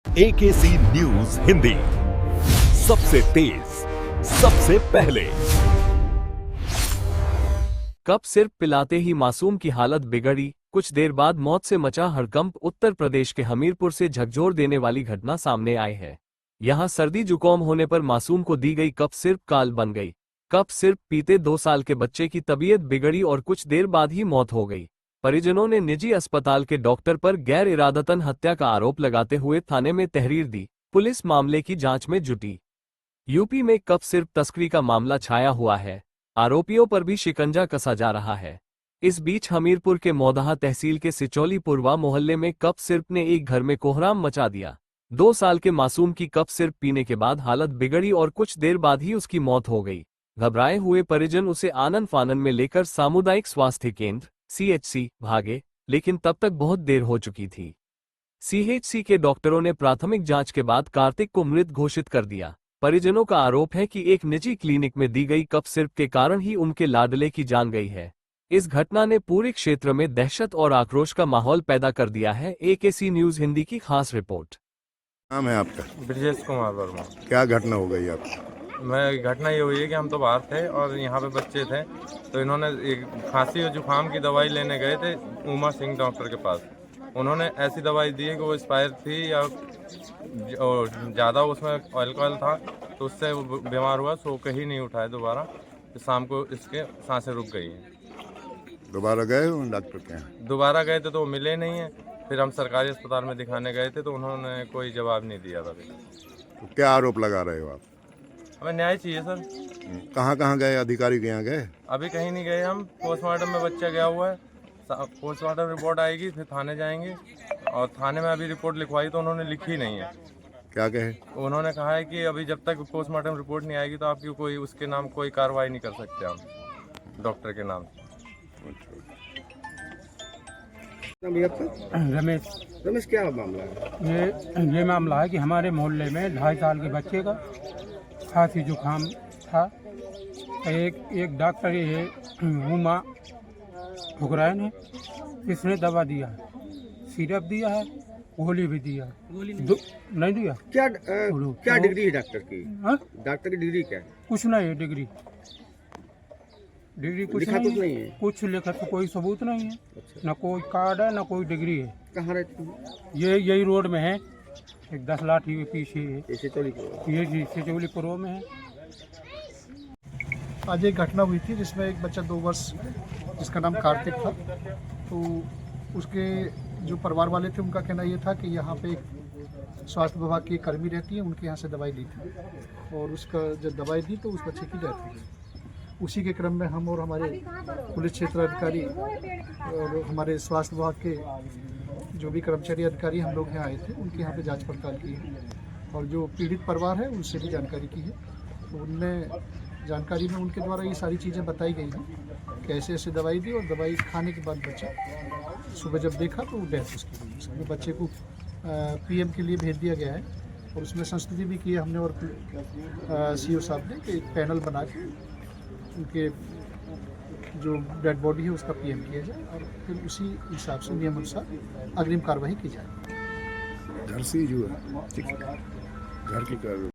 AKC news Hindi, सबसे तेज, सबसे पहले। कप सिर्फ पिलाते ही मासूम की हालत बिगड़ी, कुछ देर बाद मौत से मचा हड़कंप। उत्तर प्रदेश के हमीरपुर से झकझोर देने वाली घटना सामने आई है। यहां सर्दी जुकाम होने पर मासूम को दी गई कप सिर्फ काल बन गई। कप सिर्फ पीते 2 साल के बच्चे की तबीयत बिगड़ी और कुछ देर बाद ही मौत हो गई। परिजनों ने निजी अस्पताल के डॉक्टर पर गैर इरादतन हत्या का आरोप लगाते हुए थाने में तहरीर दी। पुलिस मामले की जांच में जुटी। यूपी में कप सिर्फ तस्करी का मामला छाया हुआ है। आरोपियों पर भी शिकंजा कसा जा रहा है। इस बीच हमीरपुर के मौदाहा तहसील के सिचौली पुरवा मोहल्ले में कप सिर्फ ने एक घर में कोहराम मचा दिया। 2 साल के मासूम की कप सिर्फ पीने के बाद हालत बिगड़ी और कुछ देर बाद ही उसकी मौत हो गई। घबराए हुए परिजन उसे आनन फानन में लेकर सामुदायिक स्वास्थ्य केंद्र CHC भागे, लेकिन तब तक बहुत देर हो चुकी थी। CHC के डॉक्टरों ने प्राथमिक जांच के बाद कार्तिक को मृत घोषित कर दिया। परिजनों का आरोप है कि एक निजी क्लिनिक में दी गई कप सिर्फ के कारण ही उनके लाडले की जान गई है। इस घटना ने पूरे क्षेत्र में दहशत और आक्रोश का माहौल पैदा कर दिया है। AKC न्यूज हिंदी की खास रिपोर्ट। नाम है आपका? ब्रजेश कुमार वर्मा। क्या घटना हो गई आपकी? घटना ये हुई है कि हम तो बाहर थे और यहाँ पे बच्चे थे, तो इन्होंने एक खांसी और जुकाम की दवाई लेने गए थे उमा सिंह डॉक्टर के पास। उन्होंने ऐसी दवाई दी है कि वो एक्सपायर थी या ज़्यादा उसमें अल्कोहल था, तो उससे वो बीमार हुआ, सो के ही नहीं उठाए दोबारा। तो शाम को इसके सांसें रुक गई हैं। दोबारा गए उन डॉक्टर के यहाँ? दोबारा गए थे तो वो मिले नहीं हैं। फिर हम सरकारी अस्पताल में दिखाने गए थे तो उन्होंने कोई जवाब नहीं दिया था। तो क्या आरोप लगा रहे हो आप? हमें न्याय चाहिए सर। कहाँ गए? अधिकारी के यहाँ गए? अभी कहीं नहीं गए हम। पोस्टमार्टम में बच्चा गया हुआ है। पोस्टमार्टम रिपोर्ट आएगी, फिर थाने जाएंगे। और थाने में अभी रिपोर्ट लिखवाई तो उन्होंने लिखी नहीं है। क्या कहे? उन्होंने कहा है कि अभी जब तक पोस्टमार्टम रिपोर्ट नहीं आएगी तो आपकी कोई उसके नाम कोई कार्रवाई नहीं कर सकते हम डॉक्टर के नाम। रमेश, क्या मामला है? ये मामला है कि हमारे मोहल्ले में 2.5 साल के बच्चे का खांसी जुकाम था। एक डॉक्टर ये उमा ठुकरायन है, इसने दवा दिया है, सिरप दिया है, गोली भी दिया है। नहीं दिया। क्या डिग्री है डॉक्टर की? डॉक्टर की डिग्री क्या है? कुछ नहीं है डिग्री कुछ नहीं है। कुछ लिखा तो कोई सबूत नहीं है। अच्छा। न कोई कार्ड है न कोई डिग्री है। कहाँ रहती है? ये यही रोड में है, एक 10 लाठी के पीछे है। ये सिचौली पुरवा में है। आज एक घटना हुई थी जिसमें एक बच्चा 2 वर्ष जिसका नाम कार्तिक था, तो उसके जो परिवार वाले थे उनका कहना ये था कि यहाँ पे एक स्वास्थ्य विभाग की कर्मी रहती है, उनके यहाँ से दवाई ली थी और उसका जब दवाई दी तो उस बच्चे की डेथ हो गई। उसी के क्रम में हम और हमारे पुलिस क्षेत्र अधिकारी और हमारे स्वास्थ्य विभाग के जो भी कर्मचारी अधिकारी हम लोग यहाँ आए थे, उनके यहाँ पे जांच पड़ताल की है और जो पीड़ित परिवार है उनसे भी जानकारी की है। तो उनने जानकारी में उनके द्वारा ये सारी चीज़ें बताई गई हैं कि ऐसे ऐसे दवाई दी और दवाई खाने के बाद बच्चा सुबह जब देखा तो डेथ उसकी हुई। उसमें बच्चे को PM के लिए भेज दिया गया है और उसमें संस्तुति भी की है हमने और CO साहब ने कि एक पैनल बना के उनके जो डेड बॉडी है उसका PM किया जाए और फिर उसी हिसाब से नियम अनुसार अग्रिम कार्रवाई की जाए। घर से जो है घर की कार्रवाई